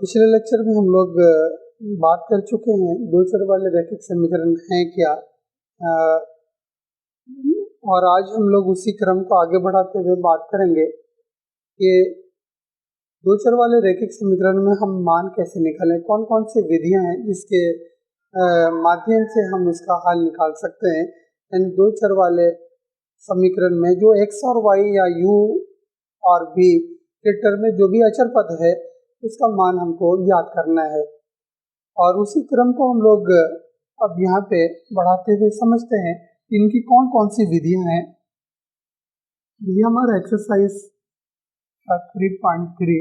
पिछले लेक्चर में हम लोग बात कर चुके हैं दो चर वाले रैखिक समीकरण हैं क्या। अ, और आज हम लोग उसी क्रम को आगे बढ़ाते हुए बात करेंगे कि दो चर वाले रैखिक समीकरण में हम मान कैसे निकालें, कौन कौन सी विधियां हैं जिसके माध्यम से हम इसका हल निकाल सकते हैं। यानी दो चर वाले समीकरण में जो एक्स और वाई या यू और बी के टर्म में जो भी अचर पद है उसका मान हमको ज्ञात करना है। और उसी क्रम को हम लोग अब यहाँ पे बढ़ाते हुए समझते हैं कि इनकी कौन कौन सी विधियां हैं। ये हमारा एक्सरसाइज 3.3।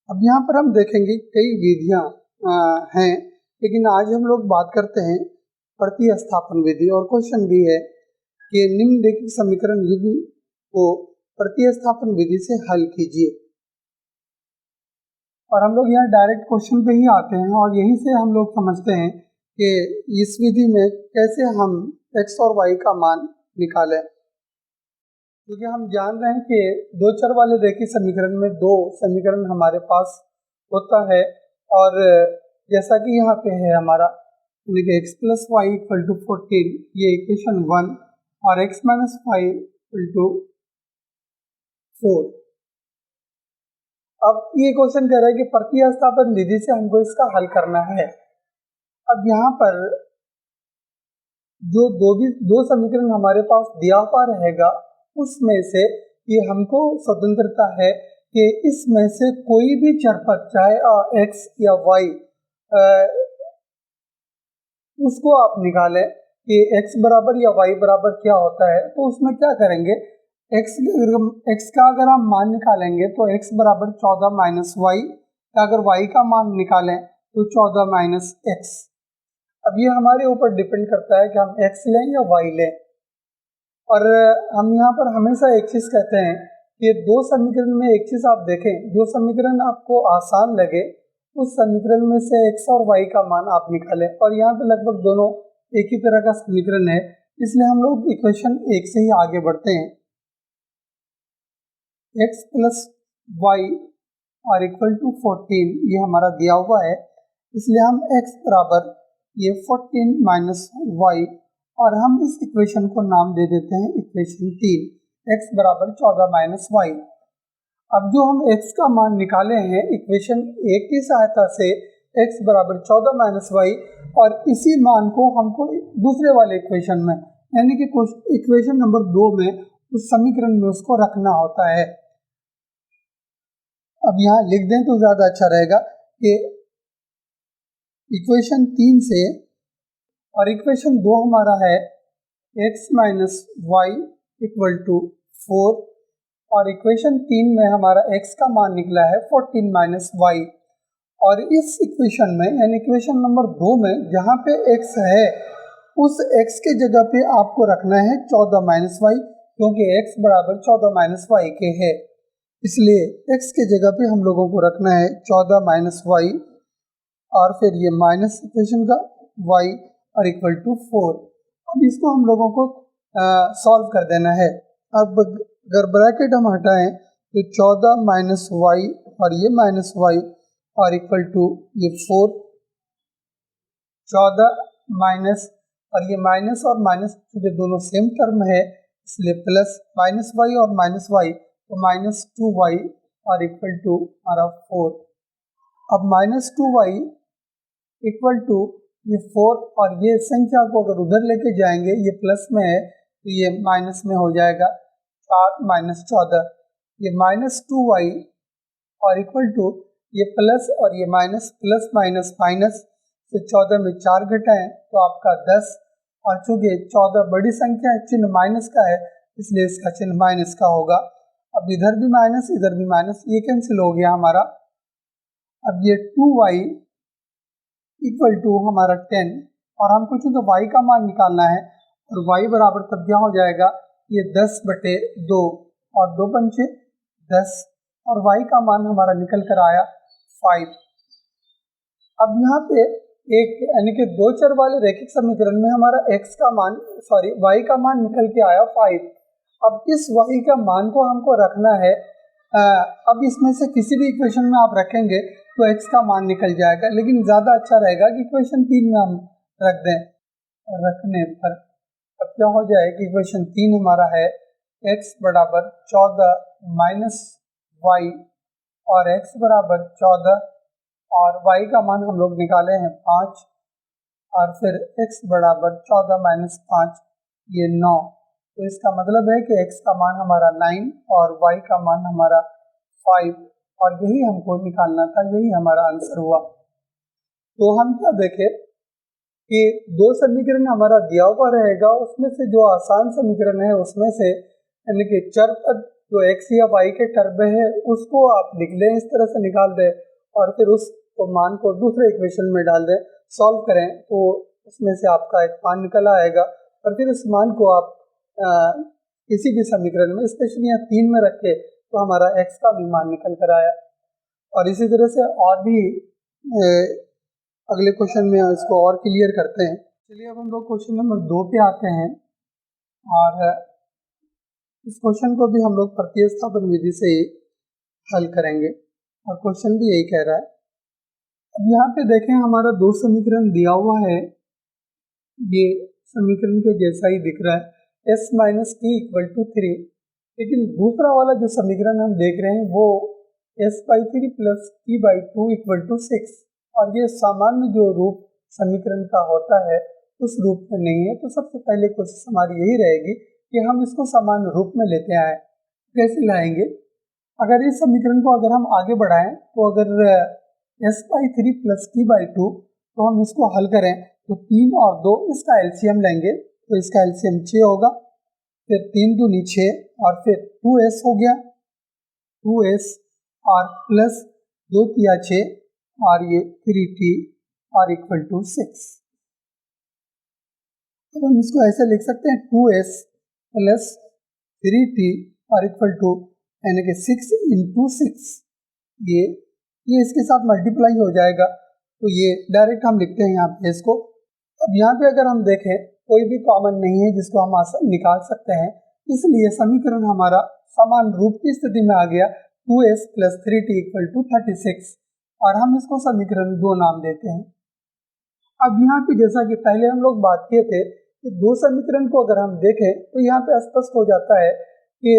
अब यहाँ पर हम देखेंगे कई विधियां हैं, लेकिन आज हम लोग बात करते हैं प्रतिस्थापन विधि। और क्वेश्चन भी है कि निम्नलिखित समीकरण युग्म को प्रतिस्थापन विधि से हल कीजिए। और हम लोग यहाँ डायरेक्ट क्वेश्चन पे ही आते हैं और यहीं से हम लोग समझते हैं कि इस विधि में कैसे हम x और y का मान निकालें, क्योंकि हम जान रहे हैं कि दो चर वाले रैखिक समीकरण में दो समीकरण हमारे पास होता है। और जैसा कि यहाँ पे है हमारा x + y = 14, ये इक्वेशन 1, और x - 5 = 4। अब ये क्वेश्चन कह रहा है कि प्रतिस्थापन विधि से हमको इसका हल करना है। अब यहाँ पर जो दो समीकरण हमारे पास दिया हुआ रहेगा उसमें से ये हमको स्वतंत्रता है कि इसमें से कोई भी चर पद, चाहे x या y, उसको आप निकालें कि x बराबर या y बराबर क्या होता है। तो उसमें क्या करेंगे, x का अगर हम मान निकालेंगे तो x बराबर 14 - y, अगर y का मान निकालें तो 14 - x। अब ये हमारे ऊपर डिपेंड करता है कि हम x लें या y लें। और हम यहाँ पर हमेशा एक चीज़ कहते हैं कि दो समीकरण में एक चीज़ आप देखें, जो समीकरण आपको आसान लगे उस समीकरण में से x और y का मान आप निकालें। और यहाँ पे लगभग दोनों एक ही तरह का समीकरण है, इसलिए हम लोग इक्वेशन 1 से ही आगे बढ़ते हैं। x + y = 14 ये हमारा दिया हुआ है, इसलिए हम x बराबर ये 14 - y, और हम इस इक्वेशन को नाम दे देते हैं इक्वेशन 3, x बराबर 14 - y। अब जो हम x का मान निकाले हैं इक्वेशन 1 की सहायता से, x बराबर 14 - y, और इसी मान को हमको दूसरे वाले इक्वेशन में यानी कि इक्वेशन नंबर 2 में उस समीकरण में उसको रखना होता है। अब यहाँ लिख दें तो ज़्यादा अच्छा रहेगा कि इक्वेशन 3 से, और इक्वेशन 2 हमारा है x - y = 4, और इक्वेशन 3 में हमारा x का मान निकला है 14 - y। और इस इक्वेशन में यानी इक्वेशन नंबर 2 में जहाँ पे x है उस x के जगह पे आपको रखना है 14 - y, क्योंकि x बराबर 14 - y के है, इसलिए x के जगह पे हम लोगों को रखना है 14 - y, और फिर ये माइनस इक्वेशन का y और = 4। अब इसको हम लोगों को सॉल्व कर देना है। अब अगर ब्रैकेट हम हटाएं तो 14 - y और ये -y और = ये 4, 14 माइनस और ये माइनस और माइनस क्योंकि दोनों सेम टर्म है इसलिए प्लस -y और -y, तो -2y और हमारा 4। अब -2y = ये 4, और ये संख्या को अगर उधर लेके जाएंगे, ये प्लस में है तो ये माइनस में हो जाएगा, 4 - 14, ये -2y और ये प्लस और ये माइनस, प्लस माइनस माइनस, तो 14 में 4 घटाएं तो आपका 10, और चूंकि 14 बड़ी संख्या है, चिन्ह माइनस का है, इसलिए इसका चिन्ह माइनस का होगा। अब इधर भी माइनस इधर भी माइनस, ये कैंसिल हो गया हमारा। अब ये 2y = हमारा 10, और हमको चूंकि y का मान निकालना है और y बराबर तब क्या हो जाएगा, ये 10/2, और 2 पंचे 10, और y का मान हमारा निकल कर आया 5। अब यहाँ पे एक यानी कि दो चर वाले रैखिक समीकरण में हमारा y का मान निकल के आया 5। अब इस y का मान को हमको रखना है अब इसमें से किसी भी इक्वेशन में आप रखेंगे तो x का मान निकल जाएगा, लेकिन ज़्यादा अच्छा रहेगा कि इक्वेशन 3 में हम रख दें। रखने पर अब क्या हो जाएगा, इक्वेशन 3 हमारा है x बराबर 14 माइनस वाई और x बराबर 14 और y का मान हम लोग निकाले हैं 5 और फिर x बराबर 14 माइनस 5 ये 9। तो इसका मतलब है कि x का मान हमारा 9 और y का मान हमारा 5 और यही हमको निकालना था, यही हमारा आंसर हुआ। तो हम क्या देखें कि दो समीकरण हमारा दिया हुआ रहेगा, उसमें से जो आसान समीकरण है उसमें से यानी कि चर पद जो x या y के टर्म में है उसको आप लिख लें, इस तरह से निकाल दें और फिर उस मान को दूसरे इक्वेशन में डाल दें, सॉल्व करें तो उसमें से आपका एक मान निकल आएगा और फिर उस मान को आप किसी भी समीकरण में स्पेशली यहाँ 3 में रखे तो हमारा x का भी मान निकल कर आया। और इसी तरह से और भी अगले क्वेश्चन में इसको और क्लियर करते हैं। चलिए अब हम लोग क्वेश्चन नंबर 2 पे आते हैं और इस क्वेश्चन को भी हम लोग प्रतिस्थापन विधि से ही हल करेंगे और क्वेश्चन भी यही कह रहा है। अब यहाँ पे देखें हमारा दो समीकरण दिया हुआ है, ये समीकरण के जैसा ही दिख रहा है s minus T equal to 3, लेकिन दूसरा वाला जो समीकरण हम देख रहे हैं वो s/3 plus t/2 equal to 6 और ये सामान्य जो रूप समीकरण का होता है उस रूप में नहीं है। तो सबसे पहले कोशिश हमारी यही रहेगी कि हम इसको सामान्य रूप में लेते आए। कैसे लाएंगे, अगर इस समीकरण को अगर हम आगे बढ़ाएं तो अगर s/3 प्लस t/2 तो हम इसको हल करें तो 3 और 2 इसका एलसीएम लेंगे तो इसका एलसीएम 6 होगा, फिर 3 दूनी 6 और फिर 2s हो गया 2s और प्लस 2 तिया 6 और ये 3t और इक्वल टू 6। तो हम इसको ऐसे लिख सकते हैं 2s प्लस 3t और इक्वल टू यानी कि 6 इंटू 6, ये इसके साथ मल्टीप्लाई हो जाएगा तो ये डायरेक्ट हम लिखते हैं यहाँ पे इसको। अब यहाँ पे अगर हम देखें कोई भी कॉमन नहीं है जिसको हम आसान निकाल सकते हैं, इसलिए समीकरण हमारा समान रूप की स्थिति में आ गया 2s plus 3t equal to 36 और हम इसको समीकरण 2 नाम देते हैं। अब यहाँ पे जैसा कि पहले हम लोग बात किए थे कि दो समीकरण को अगर हम देखें तो यहाँ पे स्पष्ट हो जाता है कि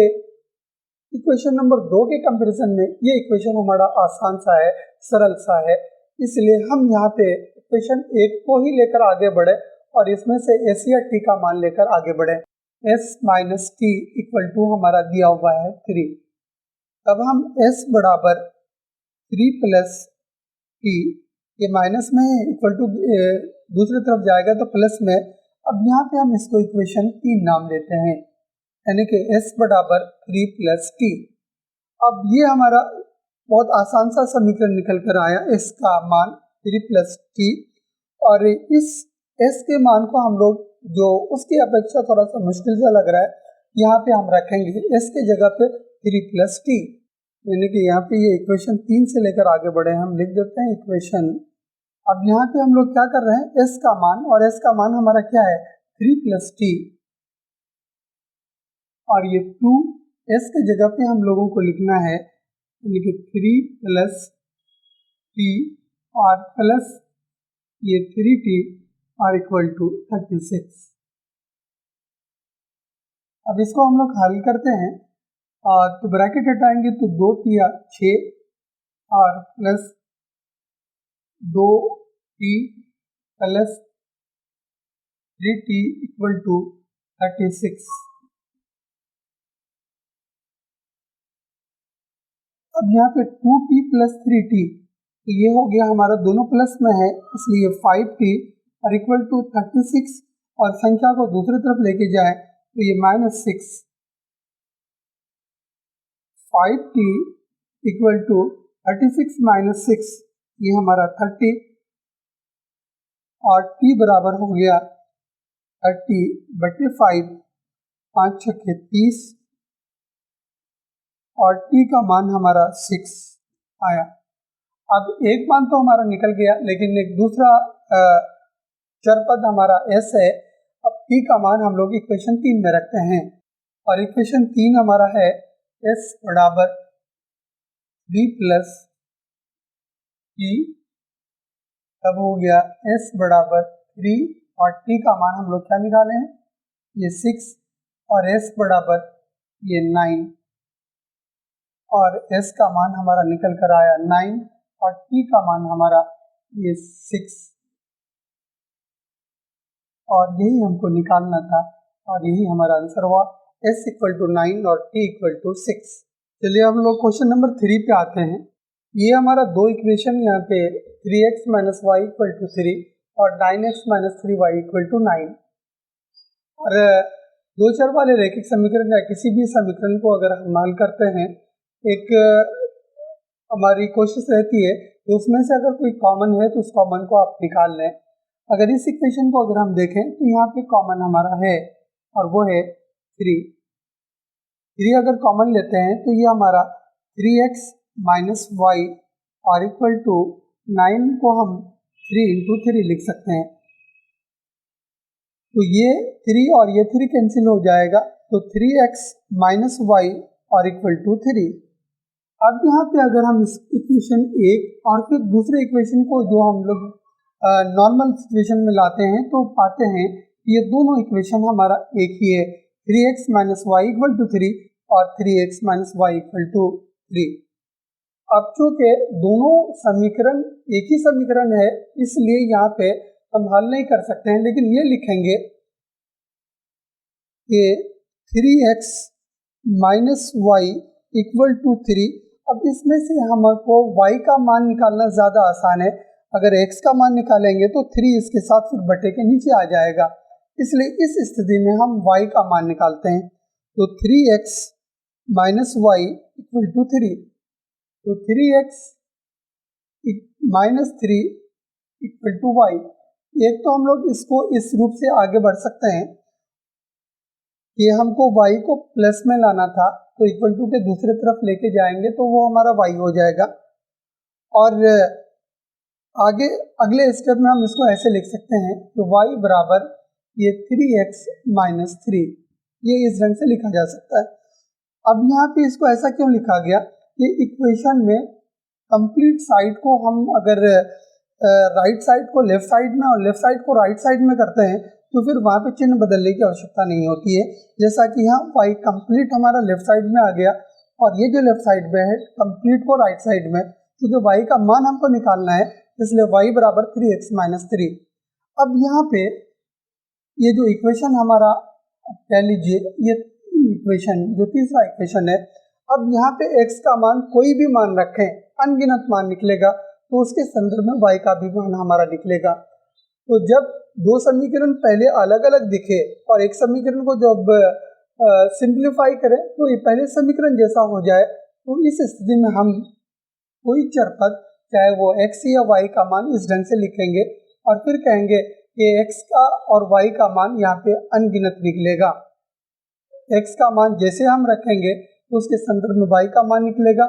इक्वेशन नंबर 2 के कंपैरिजन में ये इक्वेशन हमारा आसान सा है, सरल सा है, इसलिए हम यहाँ पे इक्वेशन 1 को ही लेकर आगे बढ़े और इसमें से s या t का मान लेकर आगे बढ़े। s minus T equal to हमारा दिया हुआ है 3, तब हम s बराबर 3 प्लस टी, ये माइनस में इक्वल टू दूसरी तरफ जाएगा तो प्लस में। अब यहाँ पे हम इसको इक्वेशन 3 नाम देते हैं यानी कि s बराबर 3 प्लस टी। अब ये हमारा बहुत आसान सा समीकरण निकल कर आया, s का मान 3 प्लस टी और इस s के मान को हम लोग जो उसकी अपेक्षा थोड़ा सा मुश्किल सा लग रहा है, यहाँ पे हम रखेंगे s के जगह पे 3 प्लस टी, यानी कि यहाँ पे ये इक्वेशन 3 से लेकर आगे बढ़े हम लिख देते हैं इक्वेशन। अब यहाँ पे हम लोग क्या कर रहे हैं, s का मान, और s का मान हमारा क्या है 3 प्लस टी और ये 2 s के जगह पे हम लोगों को लिखना है यानी कि 3 प्लस टी और प्लस ये 3t और इक्वल टू 36। अब इसको हम लोग हल करते हैं और तो ब्रैकेट हटाएंगे तो 2 तिया 6 और plus 2t plus 3t equal to 36। अब यहाँ पे 2t प्लस 3t तो ये हो गया हमारा, दोनों प्लस में है इसलिए 5t और इक्वल टू 36 और संख्या को दूसरी तरफ लेके जाए तो ये -6, 5t इक्वल टू 36 माइनस 6 ये हमारा 30 और t बराबर हो गया 30/5, 5 छक्के 30 और t का मान हमारा 6 आया। अब एक मान तो हमारा निकल गया, लेकिन एक दूसरा चर पद हमारा s है। अब t का मान हम लोग इक्वेशन 3 में रखते हैं और इक्वेशन 3 हमारा है s बराबर 3 प्लस टी, तब हो गया s बराबर 3 और t का मान हम लोग क्या निकाले हैं, ये 6 और s बराबर ये 9 और s का मान हमारा निकल कर आया 9 और t का मान हमारा ये 6 और यही हमको निकालना था और यही हमारा आंसर हुआ, s इक्वल टू 9 और t इक्वल टू 6। चलिए हम लोग क्वेश्चन नंबर 3 पे आते हैं। ये हमारा दो इक्वेशन यहाँ पे 3x minus Y equal to 3 और 9x minus 3y equal to 9 और दो चर वाले रैखिक समीकरण या किसी भी समीकरण को अगर हम हल करते हैं, एक हमारी कोशिश रहती है तो उसमें से अगर कोई कॉमन है तो उस कॉमन को आप निकाल लें। अगर इस इक्वेशन को अगर हम देखें तो यहाँ पे कॉमन हमारा है और वो है 3 अगर कॉमन लेते हैं तो ये हमारा 3x माइनस वाई और इक्वल टू 9 को हम 3 इंटू 3 लिख सकते हैं। तो ये 3 और ये 3 कैंसिल हो जाएगा, तो 3x माइनस वाई और इक्वल टू 3। अब यहाँ पे अगर हम इस इक्वेशन एक और फिर दूसरे इक्वेशन को जो हम लोग नॉर्मल सिचुएशन में लाते हैं तो पाते हैं ये दोनों इक्वेशन हमारा एक ही है, 3x minus Y equal to 3 और 3x minus Y equal to 3। अब चूँकि दोनों समीकरण एक ही समीकरण है इसलिए यहाँ पे हम हल नहीं कर सकते हैं, लेकिन ये लिखेंगे कि 3x minus Y equal to 3। अब इसमें से हमको y का मान निकालना ज़्यादा आसान है, अगर x का मान निकालेंगे तो 3 इसके साथ फिर बटे के नीचे आ जाएगा, इसलिए इस स्थिति में हम y का मान निकालते हैं। तो 3x minus Y equal to 3, तो 3x minus 3 equal to Y. एक तो हम लोग इसको इस रूप से आगे बढ़ सकते हैं कि हमको y को प्लस में लाना था तो इक्वल टू के दूसरे तरफ लेके जाएंगे तो वो हमारा y हो जाएगा, और आगे अगले स्टेप में हम इसको ऐसे लिख सकते हैं तो y बराबर ये 3x माइनस 3, ये इस ढंग से लिखा जा सकता है। अब यहाँ पे इसको ऐसा क्यों लिखा गया कि इक्वेशन में कंप्लीट साइड को हम अगर राइट साइड को लेफ्ट साइड में और लेफ्ट साइड को राइट साइड में करते हैं तो फिर वहाँ पे चिन्ह बदलने की आवश्यकता नहीं होती है। जैसा कि यहाँ y कंप्लीट हमारा लेफ्ट साइड में आ गया और ये जो लेफ्ट साइड में है कंप्लीट को राइट साइड में, क्योंकि y का मान हमको निकालना है इसलिए y बराबर 3x माइनस 3। अब यहाँ पे ये जो इक्वेशन हमारा कह लीजिए ये इक्वेशन जो तीसरा इक्वेशन है, अब यहाँ पे x का मान कोई भी मान रखें अनगिनत मान निकलेगा तो उसके संदर्भ में y का भी मान हमारा निकलेगा। तो जब दो समीकरण पहले अलग अलग दिखे और एक समीकरण को जब सिंप्लीफाई करें तो ये पहले समीकरण जैसा हो जाए, तो इस स्थिति में हम कोई चर पद चाहे वो x या y का मान इस ढंग से लिखेंगे और फिर कहेंगे कि x का और y का मान यहाँ पे अनगिनत निकलेगा। x का मान जैसे हम रखेंगे तो उसके संदर्भ में y का मान निकलेगा,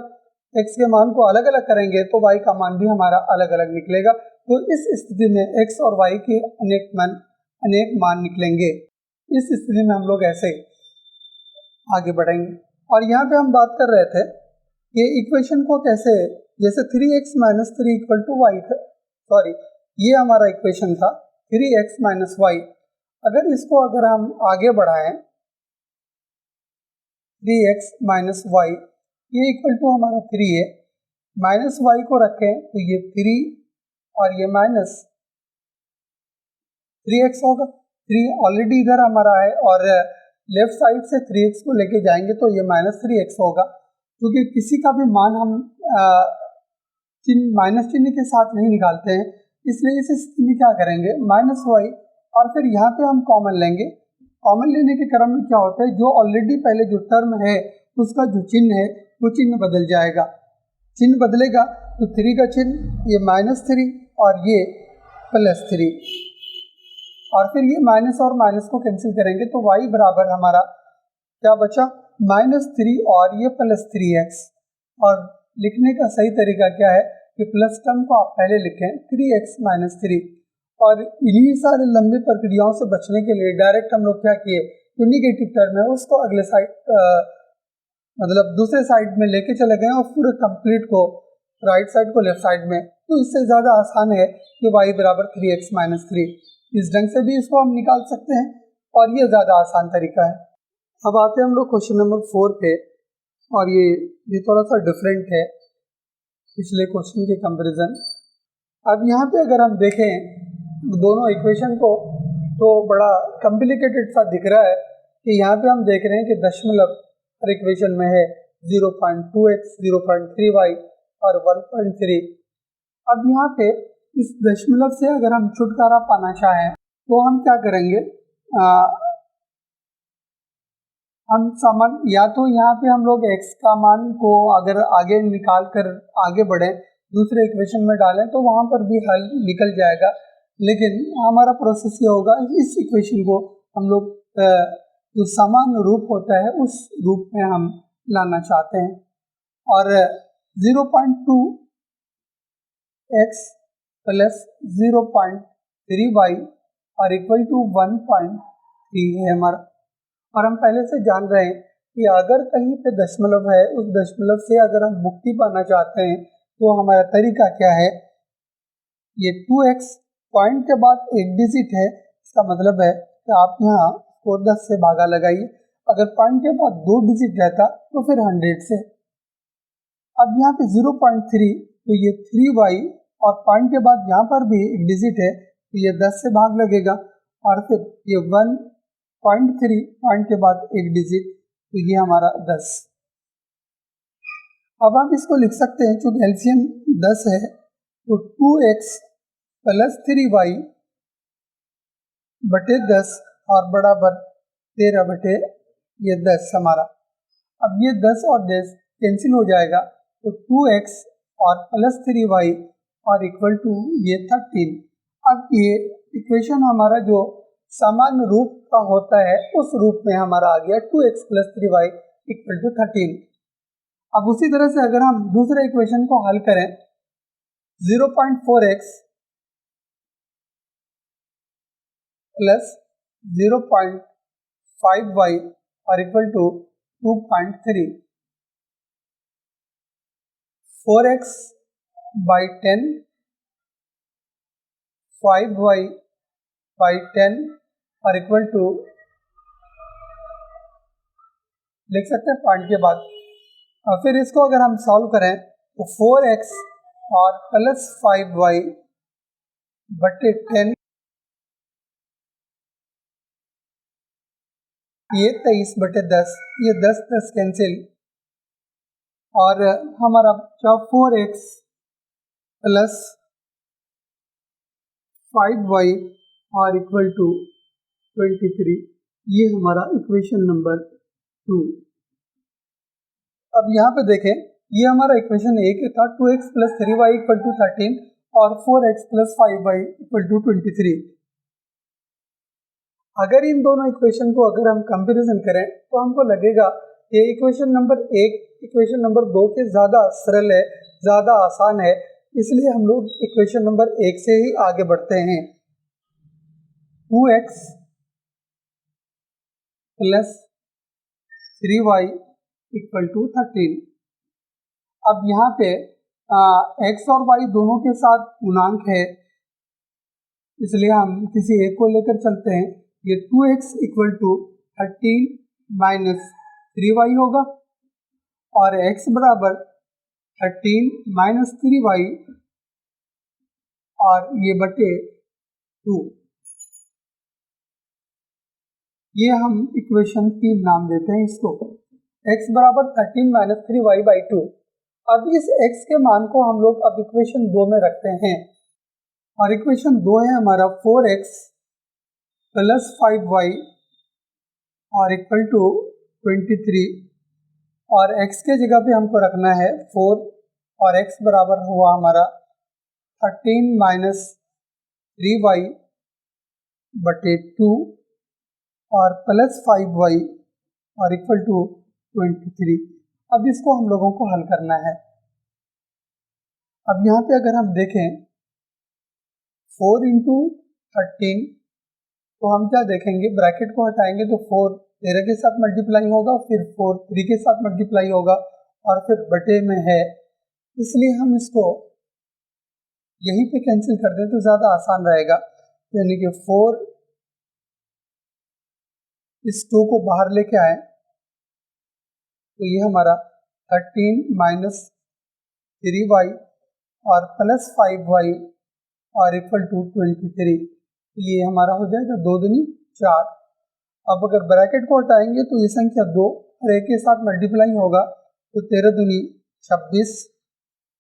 x के मान को अलग अलग करेंगे तो y का मान भी हमारा अलग अलग निकलेगा। तो इस स्थिति में x और y के अनेक मान निकलेंगे। इस स्थिति में हम लोग ऐसे आगे बढ़ेंगे और यहाँ पे हम बात कर रहे थे कि इक्वेशन को कैसे, जैसे 3x minus 3 equal to Y था, सॉरी ये हमारा इक्वेशन था 3x माइनस वाई। अगर इसको अगर हम आगे बढ़ाएं 3x माइनस वाई, ये इक्वल टू हमारा 3 है, माइनस वाई को रखें तो ये 3 और ये माइनस 3x होगा। 3 ऑलरेडी इधर हमारा है और लेफ्ट साइड से 3x को लेके जाएंगे तो ये माइनस 3x होगा, क्योंकि किसी का भी मान हम माइनस चिन्ह के साथ नहीं निकालते हैं, इसलिए इस स्थिति में क्या करेंगे माइनस वाई और फिर यहाँ पे हम कॉमन लेंगे। कॉमन लेने के क्रम में क्या होता है, जो ऑलरेडी पहले जो टर्म है उसका जो चिन्ह है वो चिन्ह बदल जाएगा। चिन्ह बदलेगा तो 3 का चिन्ह ये माइनस 3 और ये प्लस 3, और फिर ये माइनस और माइनस को कैंसिल करेंगे तो y बराबर हमारा क्या बचा माइनस 3 और ये प्लस 3x। और लिखने का सही तरीका क्या है कि प्लस टर्म को आप पहले लिखें 3x माइनस 3, और इन्हीं सारे लंबी प्रक्रियाओं से बचने के लिए डायरेक्ट हम लोग क्या किए, जो निगेटिव टर्म है उसको अगले साइड मतलब दूसरे साइड में लेके चले गए और पूरे कंप्लीट को राइट साइड को लेफ्ट साइड में, तो इससे ज़्यादा आसान है कि y बराबर 3x माइनस 3, इस ढंग से भी इसको हम निकाल सकते हैं और ये ज़्यादा आसान तरीका है। अब आते हैं हम लोग क्वेश्चन नंबर 4 पे, और ये थोड़ा सा डिफरेंट है पिछले क्वेश्चन के कंपैरिजन। अब यहाँ पे अगर हम देखें दोनों इक्वेशन को तो बड़ा कॉम्प्लिकेटेड सा दिख रहा है कि यहाँ पे हम देख रहे हैं कि दशमलव हर इक्वेशन में है 0.2x, 0.3y और 1.3। अब यहाँ पे इस दशमलव से अगर हम छुटकारा पाना चाहें तो हम क्या करेंगे, हम समान या तो यहाँ पे हम लोग x का मान को अगर आगे निकाल कर आगे बढ़े दूसरे इक्वेशन में डालें तो वहाँ पर भी हल निकल जाएगा, लेकिन हमारा प्रोसेस ये होगा इस इक्वेशन को हम लोग जो समान रूप होता है उस रूप में हम लाना चाहते हैं, और 0.2x प्लस 0.3y और इक्वल टू 1.3 है हमारा। और हम पहले से जान रहे हैं कि अगर कहीं पे दशमलव है उस दशमलव से अगर हम मुक्ति पाना चाहते हैं तो हमारा तरीका क्या है, ये 2x पॉइंट के बाद एक डिजिट है, इसका मतलब है कि आप यहाँ को 10 से भागा लगाइए, अगर पॉइंट के बाद 2 डिजिट रहता तो फिर 100 से। अब यहाँ पे 0.3 तो ये 3y और पॉइंट के बाद यहाँ पर भी एक डिजिट है तो ये 10 से भाग लगेगा, और फिर ये 1.3 पॉइंट के बाद एक डिजिट तो ये हमारा 10। अब हम इसको लिख सकते हैं चूँकि एलसीएम 10 है तो 2x प्लस 3y बटे 10 और बराबर 13 बटे ये 10 हमारा। अब ये 10 और 10 कैंसिल हो जाएगा तो 2x और प्लस 3y और इक्वल टू ये 13। अब ये इक्वेशन हमारा जो समान रूप का होता है उस रूप में हमारा आ गया 2x plus 3y equal to 13। अब उसी तरह से अगर हम दूसरे इक्वेशन को हल करें 0.4x प्लस 0.5y और equal to 2.3, 4x by 10, 5y by 10 और इक्वल टू लिख सकते हैं पॉइंट के बाद। और फिर इसको अगर हम सॉल्व करें तो 4x और प्लस 5y बटे 10 ये 23 बटे 10, ये 10 कैंसिल और हमारा जब 4x प्लस 5y और इक्वल टू 23, ये हमारा इक्वेशन नंबर 2। अब यहाँ पे देखें ये हमारा इक्वेशन 1 था 2x plus 3y equal to 13 और 4x plus 5y equal to 23। अगर इन दोनों इक्वेशन को अगर हम कंपैरिजन करें तो हमको लगेगा कि इक्वेशन नंबर 1 इक्वेशन नंबर 2 के ज़्यादा सरल है, ज़्यादा आसान है, इसलिए हम लोग इक्वेशन नंबर 1 से ही आगे बढ़ते हैं। 2x plus 3y equal to 13। अब यहाँ पे x और y दोनों के साथ पूर्णांक है, इसलिए हम किसी एक को लेकर चलते हैं। ये 2x equal to 13 minus 3y होगा और x बराबर 13 माइनस 3y और ये बटे 2, ये हम इक्वेशन 3 नाम देते हैं इसको। x बराबर 13 माइनस 3y बाई 2। अब इस x के मान को हम लोग अब इक्वेशन 2 में रखते हैं और इक्वेशन 2 है हमारा 4x प्लस 5y और इक्वल टू 23 और x के जगह पे हमको रखना है 4 और x बराबर हुआ हमारा 13 माइनस 3y बटे 2 और प्लस 5y और इक्वल टू 23। अब इसको हम लोगों को हल करना है। अब यहाँ पे अगर हम देखें 4 इंटू 13 तो हम क्या देखेंगे, ब्रैकेट को हटाएंगे तो 4 13 के साथ मल्टीप्लाई होगा, फिर 4 3 के साथ मल्टीप्लाई होगा और फिर बटे में है, इसलिए हम इसको यहीं पे कैंसिल कर दें तो ज़्यादा आसान रहेगा। यानी कि 4 इस 2 को बाहर लेके आए तो ये हमारा 13 माइनस 3y और प्लस 5y और इक्वल टू 23, ये हमारा हो जाएगा 2 दूनी 4। अब अगर ब्रैकेट को हटाएंगे तो ये संख्या 2 और 1 के साथ मल्टीप्लाई होगा तो 13 दूनी 26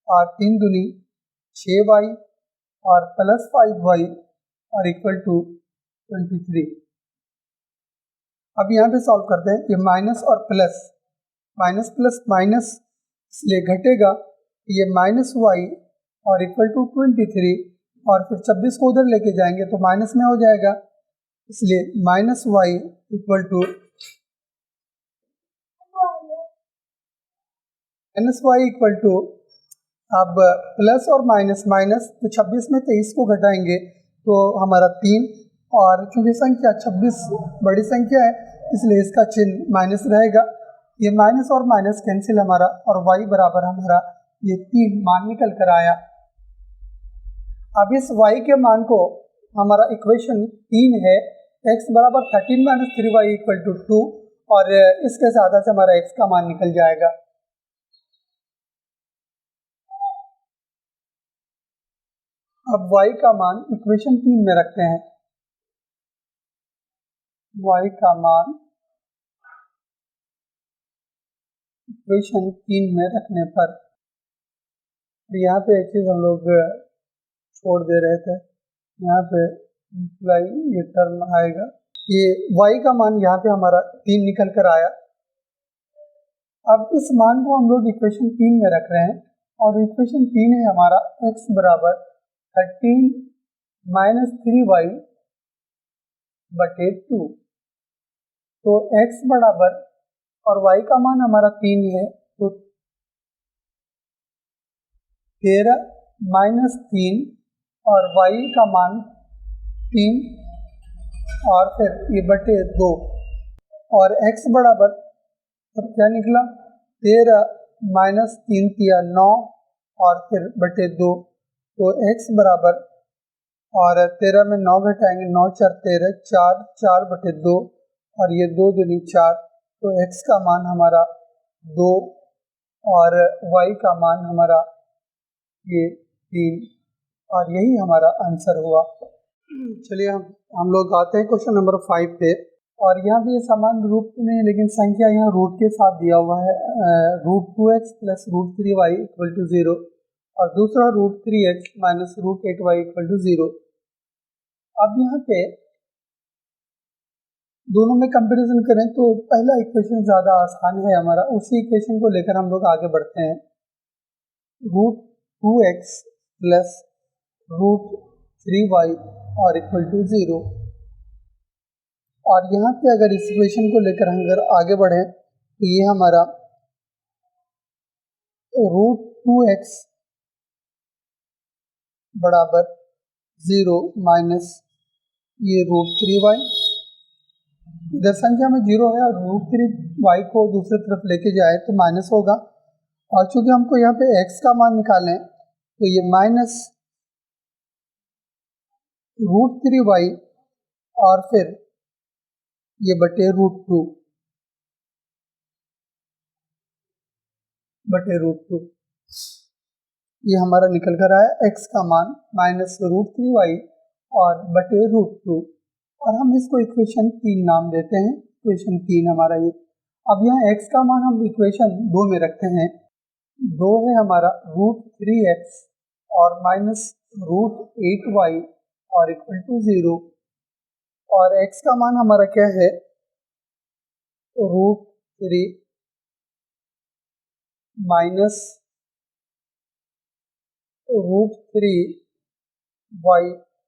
और 3 दूनी 6y और प्लस 5y और इक्वल टू 23। अब यहाँ पे सॉल्व करते हैं, ये माइनस और प्लस, माइनस प्लस माइनस इसलिए घटेगा, ये माइनस y और इक्वल टू 23 और फिर 26 को उधर लेके जाएंगे तो माइनस में हो जाएगा, इसलिए माइनस y इक्वल टू अब प्लस और माइनस माइनस, तो 26 में 23 को घटाएंगे तो हमारा 3, और चूंकि संख्या 26 बड़ी संख्या है इसलिए इसका चिन्ह माइनस रहेगा। ये माइनस और माइनस कैंसिल हमारा, और y बराबर हमारा ये 3 मान निकल कर आया। अब इस y के मान को हमारा इक्वेशन 3 है, x बराबर 13 माइनस 3y इक्वल टू 2, और इसके साथ से हमारा x का मान निकल जाएगा। अब y का मान इक्वेशन 3 में रखते हैं, y का मान इक्वेशन 3 में रखने पर, यहाँ पे एक चीज़ हम लोग छोड़ दे रहे थे, यहाँ पे ये टर्म आएगा, ये y का मान यहाँ पे हमारा 3 निकल कर आया। अब इस मान को हम लोग इक्वेशन 3 में रख रहे हैं, और इक्वेशन 3 है हमारा x बराबर 13 माइनस 3y बटे 2, तो x बराबर, और y का मान हमारा 3 है, तो 13 माइनस 3 और y का मान 3 और फिर ये बटे 2, और x बराबर अब क्या निकला 13 माइनस 3 किया 9 और फिर बटे 2, तो x बराबर, और 13 में 9 घटाएंगे 9 4 13 4 4 बटे 2 और ये 2 दूनी 4, तो x का मान हमारा 2 और y का मान हमारा ये 3, और यही हमारा आंसर हुआ। चलिए हम लोग आते हैं क्वेश्चन नंबर 5 पे, और यहाँ भी ये समान रूप में, लेकिन संख्या यहाँ रूट के साथ दिया हुआ है, root 2x plus root 3y equal to 0, और दूसरा root 3x minus root 8y equal to 0। अब यहाँ पे दोनों में कंपैरिजन करें तो पहला इक्वेशन ज़्यादा आसान है हमारा, उसी इक्वेशन को लेकर हम लोग आगे बढ़ते हैं। Root 2x plus root 3y और इक्वल टू 0, और यहाँ पे अगर इस इक्वेशन को लेकर हम अगर आगे बढ़ें तो ये हमारा रूट 2x बराबर 0 माइनस ये रूट 3y, इधर संख्या में 0 है और रूट 3y को दूसरी तरफ लेके जाए तो माइनस होगा, और चूंकि हमको यहाँ पे x का मान निकालें तो ये माइनस रूट 3y और फिर ये बटे रूट 2 बटे रूट 2, ये हमारा निकल कर आया x का मान माइनस रूट 3y और बटे रूट 2, और हम इसको इक्वेशन 3 नाम देते हैं, इक्वेशन 3 हमारा ये। अब यहाँ x का मान हम इक्वेशन 2 में रखते हैं, 2 है हमारा रूट 3x और माइनस रूट 8y और इक्वल टू 0, और x का मान हमारा क्या है रूट 3 माइनस रूट 3y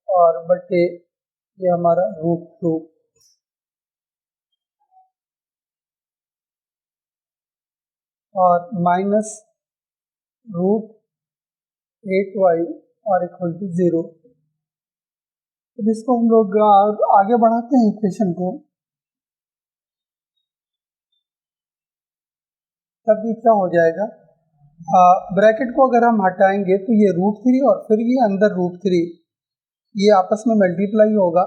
और बटे ये हमारा रूट 2, और माइनस रूट 8y और इक्वल टू 0। तो इसको हम लोग आगे बढ़ाते हैं इक्वेशन को, तब ये क्या हो जाएगा, ब्रैकेट को अगर हम हटाएंगे तो ये √3 और फिर ये अंदर √3 ये आपस में मल्टीप्लाई होगा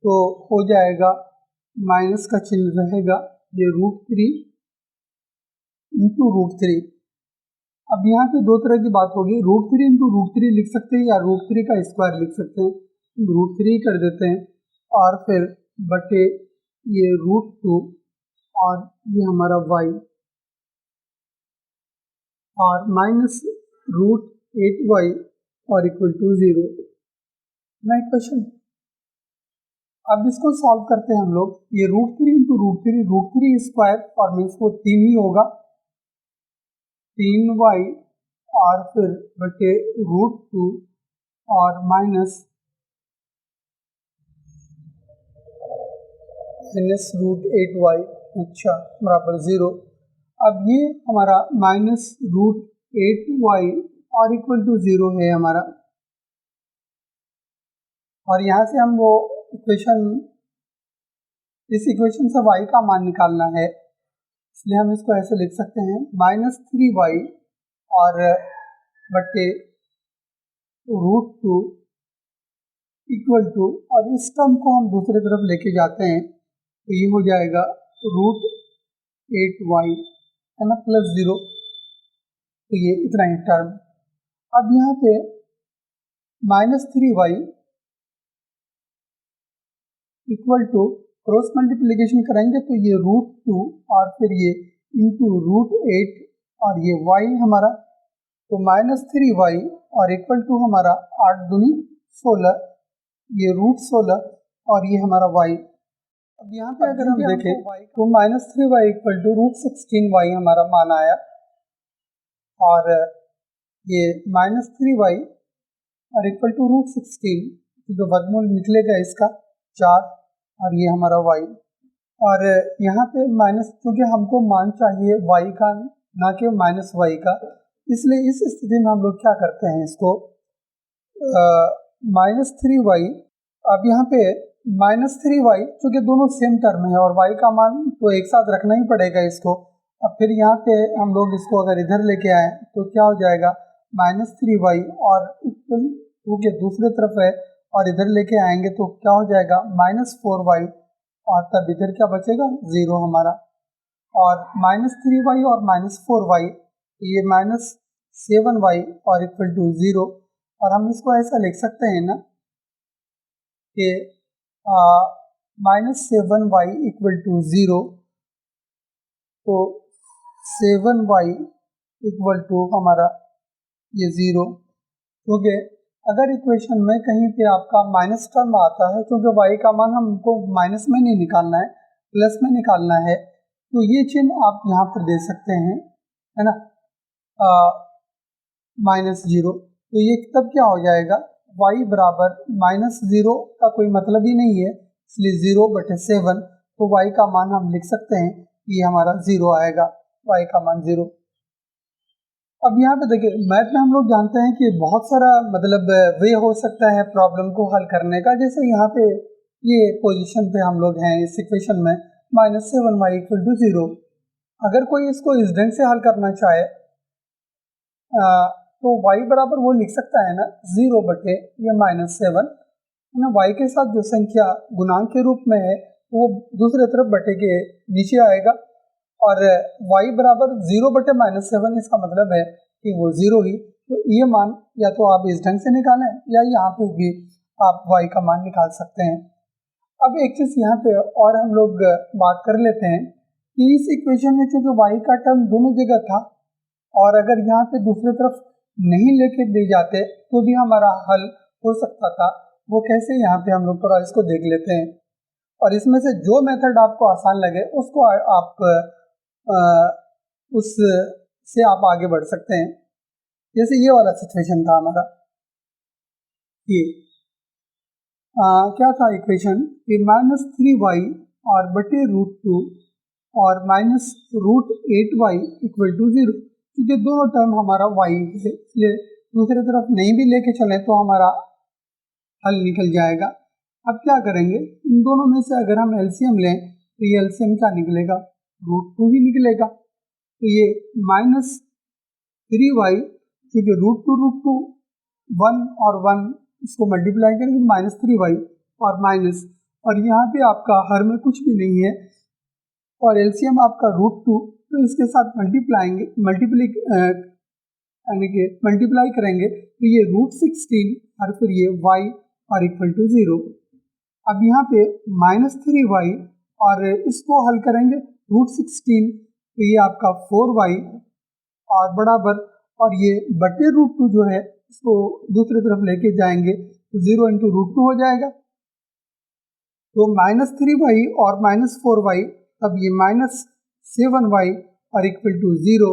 तो हो जाएगा, माइनस का चिन्ह रहेगा, ये √3 इंटू √3। अब यहाँ पे दो तरह की बात होगी, √3 इंटू √3 लिख सकते हैं या √3 का स्क्वायर लिख सकते हैं। √3 कर देते हैं और फिर बटे ये √2 और ये हमारा y और माइनस √8y और इक्वल टू 0। नेक्स्ट क्वेश्चन, अब इसको सॉल्व करते हैं हम लोग। ये √3 इंटू √3 स्क्वायर और मीन्स वो 3 ही होगा, 3y और फिर बटे √2 और माइनस √8y, अच्छा, बराबर 0। अब ये हमारा माइनस √8y और इक्वल टू 0 है हमारा, और यहाँ से हम वो इक्वेशन, इस इक्वेशन से y का मान निकालना है, इसलिए हम इसको ऐसे लिख सकते हैं, -3y और बटे √2 इक्वल टू, और इस टर्म को हम दूसरी तरफ लेके जाते हैं तो ये हो जाएगा √8y है ना, प्लस 0, तो ये इतना ही टर्म। अब यहाँ पे -3y equal to cross multiplication करेंगे तो ये √2 और फिर ये इंटू √8 और ये y हमारा, तो -3y और इक्वल टू हमारा 8 दूनी 16, ये √16 और ये हमारा y। अब यहाँ पे अगर हम देखें तो -3y इक्वल टू √16y हमारा मान आया, और ये -3y और इक्वल टू √16 जो वर्गमूल निकलेगा इसका 4 और ये हमारा y। और यहाँ पे माइनस, क्योंकि हमको मान चाहिए y का ना कि -y का, इसलिए इस स्थिति में हम लोग क्या करते हैं, इसको -3y, अब यहाँ पे -3y चूँकि दोनों सेम टर्म है और y का मान तो एक साथ रखना ही पड़ेगा इसको। अब फिर यहाँ पे हम लोग इसको अगर इधर लेके आए तो क्या हो जाएगा, -3y और इक्वल टू के दूसरे तरफ है और इधर लेके आएंगे तो क्या हो जाएगा, -4y और तब इधर क्या बचेगा, 0 हमारा, और -3y और -4y ये -7y और इक्वल टू 0। और हम इसको ऐसा लिख सकते हैं ना कि -7y इक्वल टू 0, तो 7y इक्वल टू हमारा ये 0, क्योंकि अगर इक्वेशन में कहीं पे आपका माइनस टर्म आता है, क्योंकि y का मान हमको माइनस में नहीं निकालना है, प्लस में निकालना है, तो ये चिन्ह आप यहाँ पर दे सकते हैं, है ना, -0, तो ये तब क्या हो जाएगा, y बराबर -0 का कोई मतलब ही नहीं है, इसलिए 0/7, तो y का मान हम लिख सकते हैं, ये हमारा 0 आएगा, y का मान 0। अब यहाँ पे देखिए, मैथ में हम लोग जानते हैं कि बहुत सारा मतलब वे हो सकता है प्रॉब्लम को हल करने का। जैसे यहाँ पे ये पोजीशन पे हम लोग हैं इस इक्वेशन में, -7y इक्वल टू 0, अगर कोई इसको इस ढंग से हल करना चाहे तो y बराबर वो लिख सकता है ना, 0/ये -7 है ना, y के साथ जो संख्या गुणांक के रूप में है वो दूसरे तरफ बटे के नीचे आएगा, और y बराबर 0/-7, इसका मतलब है कि वो 0 ही, तो ये मान या तो आप इस ढंग से निकालें या यहाँ पे भी आप y का मान निकाल सकते हैं। अब एक चीज़ यहाँ पे और हम लोग बात कर लेते हैं कि इस इक्वेशन में चूँकि y का टर्म दोनों जगह था, और अगर यहाँ पे दूसरी तरफ नहीं लेके दे जाते तो भी हमारा हल हो सकता था, वो कैसे, यहाँ पे हम लोग थोड़ा इसको देख लेते हैं, और इसमें से जो मेथड आपको आसान लगे उसको आप उससे आप आगे बढ़ सकते हैं। जैसे ये वाला सिचुएशन था हमारा, ये क्या था इक्वेशन कि -3y और बटे √2 और -√8y इक्वल टू 0, क्योंकि दोनों टर्म हमारा y है, इसलिए दूसरी तरफ नहीं भी लेके चले तो हमारा हल निकल जाएगा। अब क्या करेंगे, इन दोनों में से अगर हम एलसीएम लें तो ये एलसीएम क्या निकलेगा, √2 ही निकलेगा, तो ये -3y, क्योंकि √2 1 और 1 इसको मल्टीप्लाई करेंगे -3y और माइनस, और यहाँ पे आपका हर में कुछ भी नहीं है और एलसीएम आपका √2, तो इसके साथ मल्टीप्लाई करेंगे तो ये √16 और फिर ये y और इक्वल टू 0। अब यहाँ पे -3y और इसको हल करेंगे √16, तो ये आपका 4y और बराबर, और ये बटे √2 जो है इसको दूसरी तरफ लेके जाएंगे तो 0 इंटू √2 हो जाएगा, तो -3y और -4y, तब ये -7y और इक्वल टू 0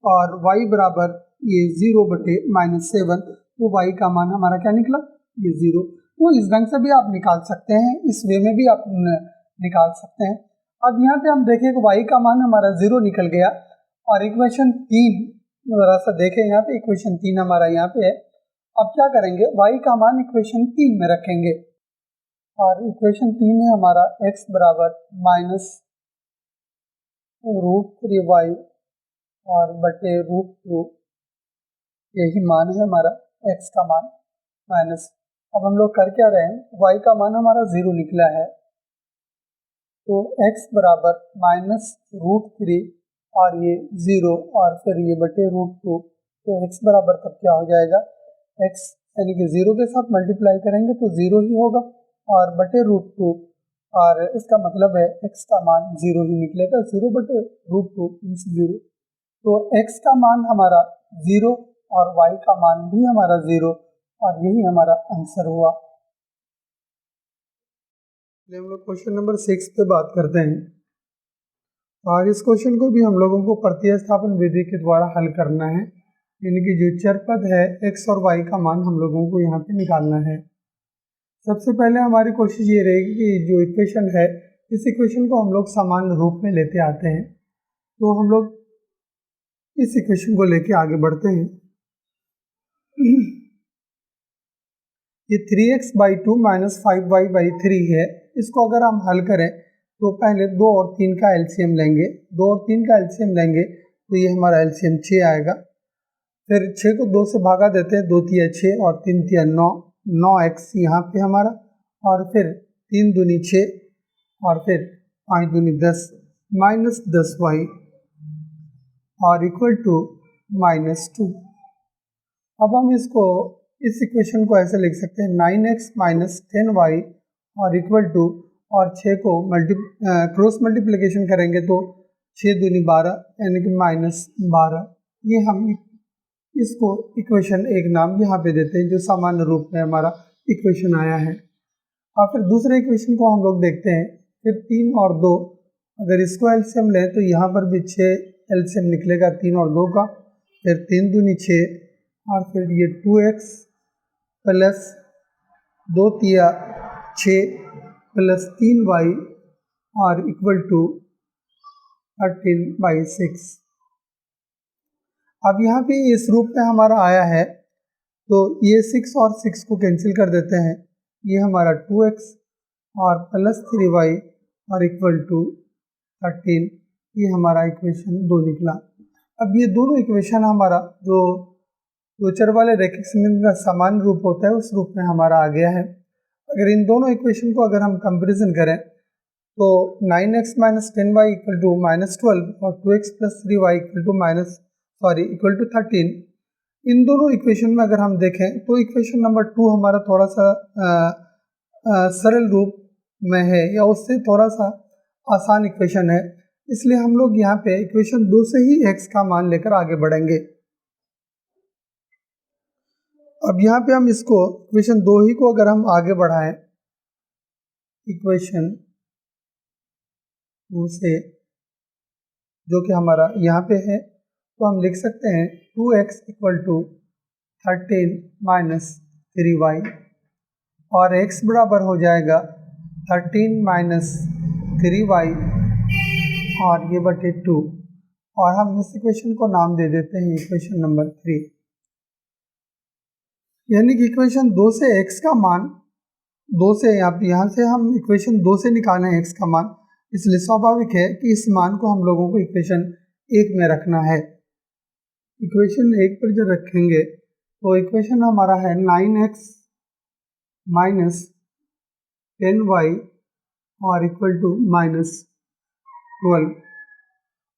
और y बराबर ये 0 बटे -7, तो y का मान हमारा क्या निकला, ये 0। तो इस ढंग से भी आप निकाल सकते हैं, इस वे में भी आप निकाल सकते हैं। अब यहाँ पे हम देखें कि y का मान हमारा 0 निकल गया, और इक्वेशन 3 जरा सा देखें, यहाँ पे इक्वेशन 3 हमारा यहाँ पे है। अब क्या करेंगे, y का मान इक्वेशन 3 में रखेंगे, और इक्वेशन 3 है हमारा x बराबर -√3y और बटे √2, यही मान है हमारा x का मान माइनस। अब हम लोग कर क्या रहे हैं, y का मान हमारा 0 निकला है, तो x बराबर -√3 और ये 0 और फिर ये बटे √2, तो x बराबर तब क्या हो जाएगा, x यानी कि 0 के साथ मल्टीप्लाई करेंगे तो 0 ही होगा और बटे √2, और इसका मतलब है x का मान 0 ही निकलेगा, 0 बटे √2 मीन्स 0। तो x का मान हमारा 0 और y का मान भी हमारा 0, और यही हमारा आंसर हुआ। हम लोग क्वेश्चन नंबर 6 पे बात करते हैं, और इस क्वेश्चन को भी हम लोगों को प्रतिस्थापन विधि के द्वारा हल करना है, यानी कि जो चर पद है x और y का मान हम लोगों को यहाँ पे निकालना है। सबसे पहले हमारी कोशिश ये रहेगी कि जो इक्वेशन है, इस इक्वेशन को हम लोग सामान्य रूप में लेते आते हैं, तो हम लोग इस इक्वेशन को लेके आगे बढ़ते हैं। ये 3x/2 - 5y/3 है, इसको अगर हम हल करें तो पहले 2 और 3 का एलसीएम लेंगे, 2 और 3 का एलसीएम लेंगे तो ये हमारा एलसीएम 6 आएगा। फिर 6 को 2 से भागा देते हैं, 2 तिया 6 और 3 तिया 9, 9x यहाँ पे हमारा, और फिर 3 दूनी 6 और फिर 5 दूनी 10 -10y और इक्वल टू -2। अब हम इस इक्वेशन को ऐसे लिख सकते हैं, 9x - 10y और इक्वल टू, और 6 को क्रॉस मल्टीप्लिकेशन करेंगे तो 6 दूनी 12 यानी कि -12। ये हम इसको इक्वेशन 1 नाम यहाँ पे देते हैं, जो सामान्य रूप में हमारा इक्वेशन आया है। और फिर दूसरे इक्वेशन को हम लोग देखते हैं, फिर 3 और 2, अगर इसको एलसीएम लें तो यहाँ पर भी 6 एलसीएम निकलेगा 3 और 2 का, फिर 3 दूनी 6 और फिर ये 2x प्लस 2 तिया 6 प्लस 3y और इक्वल टू 13/6। अब यहाँ पे इस रूप में हमारा आया है, तो ये 6 और 6 को कैंसिल कर देते हैं, ये हमारा 2x और प्लस 3y और इक्वल टू 13, ये हमारा इक्वेशन 2 निकला। अब ये दोनों इक्वेशन हमारा जो चर वाले रैखिक समीकरण का सामान्य रूप होता है, उस रूप में हमारा आ गया है। अगर इन दोनों इक्वेशन को अगर हम कंपैरिजन करें तो 9x - 10y इक्वल टू -12 और 2x + 3y इक्वल टू 13, इन दोनों इक्वेशन में अगर हम देखें तो इक्वेशन नंबर 2 हमारा थोड़ा सा सरल रूप में है, या उससे थोड़ा सा आसान इक्वेशन है, इसलिए हम लोग यहाँ पे इक्वेशन 2 से ही x का मान लेकर आगे बढ़ेंगे। अब यहाँ पे हम इसको इक्वेशन 2 ही को अगर हम आगे बढ़ाएं, इक्वेशन 2 से जो कि हमारा यहाँ पे है, तो हम लिख सकते हैं 2x इक्वल टू 13 - 3y, और x बराबर हो जाएगा 13 - 3y और ये बटे 2, और हम इस इक्वेशन को नाम दे देते हैं इक्वेशन नंबर 3। यानी कि इक्वेशन 2 से x का मान 2 से यहाँ से हम इक्वेशन 2 से निकालें x का मान, इसलिए स्वाभाविक है कि इस मान को हम लोगों को इक्वेशन 1 में रखना है। इक्वेशन 1 पर जब रखेंगे तो इक्वेशन हमारा है 9x माइनस 10y और इक्वल टू माइनस 12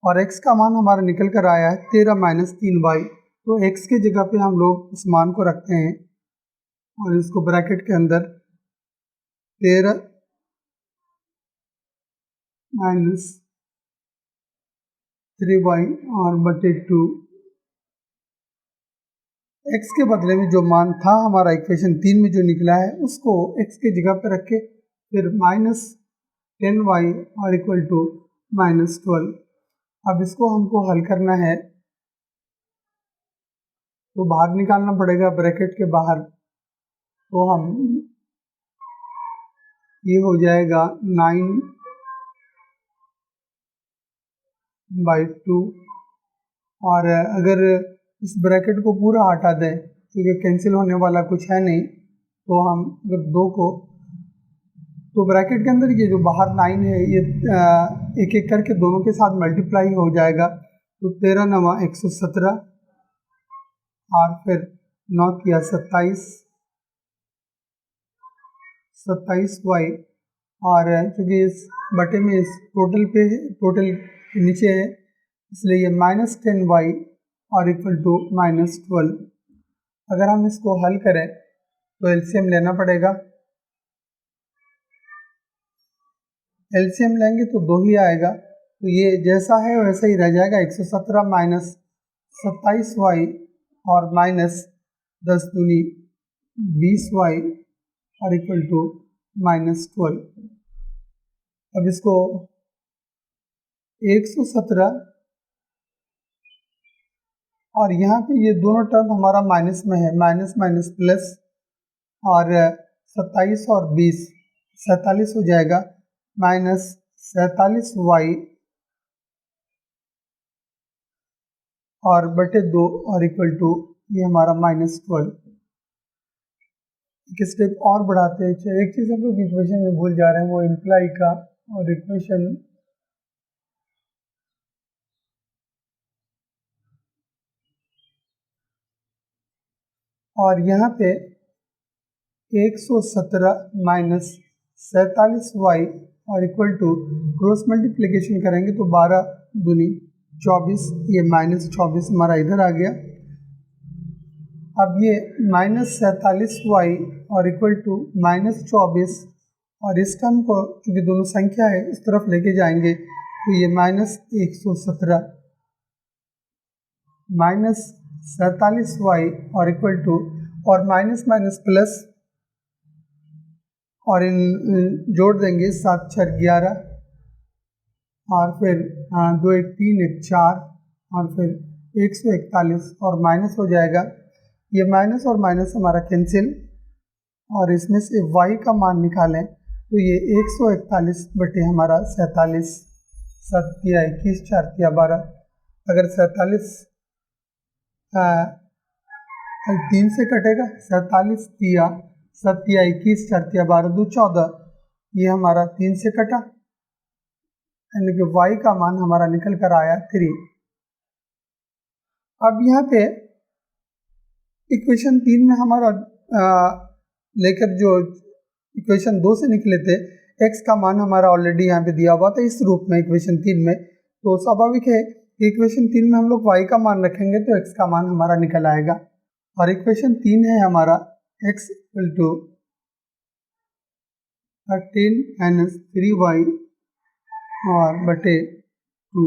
और x का मान हमारा निकल कर आया है 13 माइनस 3y। तो x की जगह पे हम लोग इस मान को रखते हैं और इसको ब्रैकेट के अंदर 13 माइनस 3y और बटे 2 x के बदले में जो मान था हमारा इक्वेशन 3 में जो निकला है उसको x की जगह पर रख के फिर माइनस 10y और इक्वल टू माइनस 12। अब इसको हमको हल करना है तो बाहर निकालना पड़ेगा ब्रैकेट के बाहर। तो हम ये हो जाएगा 9/2 और अगर इस ब्रैकेट को पूरा हटा दें क्योंकि कैंसिल होने वाला कुछ है नहीं, तो हम अगर 2 को तो ब्रैकेट के अंदर ये जो बाहर 9 है ये एक एक करके दोनों के साथ मल्टीप्लाई हो जाएगा। तो 13 नवा 117 और फिर 9 किया 27y और क्योंकि इस बटे में इस टोटल के नीचे है इसलिए ये माइनस 10y और इक्वल टू माइनस 12। अगर हम इसको हल करें तो एलसीएम लेना पड़ेगा। एलसीएम लेंगे तो 2 ही आएगा, तो ये जैसा है वैसा ही रह जाएगा। 117 माइनस 27y और माइनस 10 दूनी 20y और इक्वल टू माइनस 12। अब इसको 117 और यहाँ पे ये दोनों टर्म हमारा माइनस में है, माइनस माइनस प्लस और 27 और 20 47 हो जाएगा माइनस 47y और बटे 2 और इक्वल टू ये हमारा माइनस 12। एक स्टेप और बढ़ाते हैं। एक चीज़ हम लोग इक्वेशन में भूल जा रहे हैं वो इम्प्लाई का और इक्वेशन और यहाँ पे 117 माइनस 47y और इक्वल टू क्रॉस मल्टीप्लिकेशन करेंगे तो 12 दूनी 24, ये माइनस 24 हमारा इधर आ गया। अब ये माइनस 47y और इक्वल टू माइनस 24 और इस टर्म को क्योंकि दोनों संख्या है इस तरफ लेके जाएंगे तो ये माइनस 117 माइनस 47y और इक्वल टू और माइनस माइनस प्लस और इन जोड़ देंगे 7 6 11 और फिर 2 1 3 1 4 और फिर 141 और माइनस हो जाएगा। ये माइनस और माइनस हमारा कैंसिल और इसमें से y का मान निकालें तो ये 141 बटे हमारा 47 7 तिया 21 4 तिया 12। अगर 47 3 से कटेगा 47 तिया 7 तिया 21 4 तिया 12 2 14, ये हमारा 3 से कटा यानी कि y का मान हमारा निकल कर आया 3। अब यहाँ पे इक्वेशन 3 में हमारा लेकर जो इक्वेशन 2 से निकले थे x का मान हमारा ऑलरेडी यहाँ पे दिया हुआ था इस रूप में इक्वेशन 3 में, तो स्वाभाविक है कि इक्वेशन 3 में हम लोग y का मान रखेंगे तो x का मान हमारा निकल आएगा। और इक्वेशन 3 है हमारा x equal to 13 minus 3y और बटे 2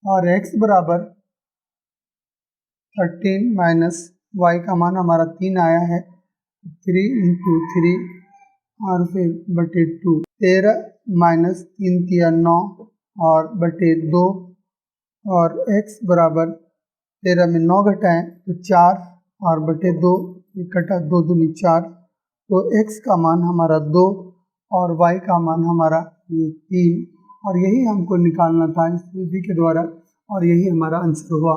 और x बराबर 13 माइनस y का मान हमारा 3 आया है 3 इंटू 3 और फिर बटे 2 13 माइनस 3 तिया 9 और बटे 2 और x बराबर 13 में 9 घटाएं तो 4 और बटे 2 इकट्ठा 2 दूनी 4, तो x का मान हमारा 2 और y का मान हमारा ये 3 और यही हमको निकालना था इस विधि के द्वारा और यही हमारा आंसर हुआ।